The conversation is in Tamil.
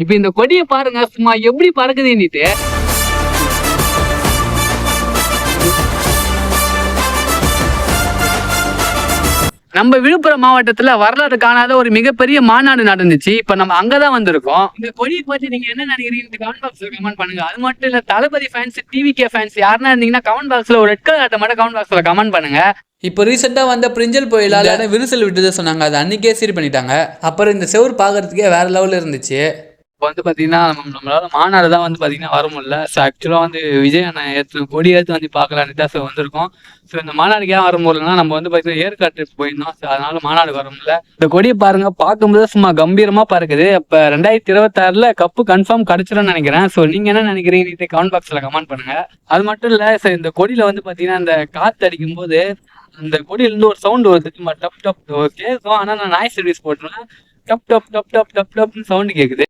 இப்ப இந்த கொடியை பாருங்க சும்மா எப்படி பறக்குதுன்னுட்டு. நம்ம விழுப்புரம் மாவட்டத்துல வரலாறு காணாத ஒரு மிகப்பெரிய மாநாடு நடந்துச்சு. இப்ப நம்ம அங்கதான் வந்திருக்கோம். இந்த கொடியை பத்தி நீங்க என்ன நினைக்கிறீங்க? கமெண்ட் பாக்ஸ்ல கமெண்ட் பண்ணுங்க. அது மட்டும் இல்ல, தளபதி ஃபேன்ஸ், டிவிகே ஃபேன்ஸ் யாருன்னா இருந்தீங்கன்னா கமெண்ட் பாக்ஸ்ல ஒரு ரெட் கலர் ஆட்ட மட்டும் கமெண்ட் பாக்ஸ்ல கமெண்ட் பண்ணுங்க. இப்போ ரீசெண்டாக வந்த பிரிஞ்சல் புயலால் விரிசல் விட்டுதை சொன்னாங்க. அது அன்றைக்கே சீர் பண்ணிட்டாங்க. அப்புறம் இந்த செவுரு பார்க்கறதுக்கே வேறு லெவலில் இருந்துச்சு. இப்போ வந்து பார்த்தீங்கன்னா நம்மளால மாநாடு தான் வந்து பார்த்தீங்கன்னா வர முடியல. ஸோ ஆக்சுவலாக வந்து விஜய் அண்ணன் கொடி ஏற்று வந்து பார்க்கலான்னு தான் ஸோ வந்திருக்கோம். ஸோ இந்த மாநாடுக்கு ஏன் வர முடியலன்னா, நம்ம வந்து பார்த்தீங்கன்னா ஏற்காடு ட்ரிப் போயிருந்தோம். ஸோ அதனால மாநாடு வர முடியல. இந்த கொடியை பாருங்க, பார்க்கும்போது சும்மா கம்பீரமாக பறக்குது. இப்போ 2026 கப்பு கன்ஃபார்ம் கிடச்சிரும்னு நினைக்கிறேன். ஸோ நீங்கள் என்ன நினைக்கிறீங்க? கமெண்ட் பாக்ஸில் கமெண்ட் பண்ணுங்க. அது மட்டும் இல்லை, ஸோ இந்த கொடியில் வந்து பார்த்தீங்கன்னா இந்த காற்று அடிக்கும் போது அந்த கொடியிலேருந்து ஒரு சவுண்டு வருது. சும்மா டப் டப் கேட்கும். ஆனால் நான் நாய்ஸ் ரிடியூஸ் போட்டுருவேன். டப் டப் டப் டப் டப் டப்னு சவுண்டு கேட்குது.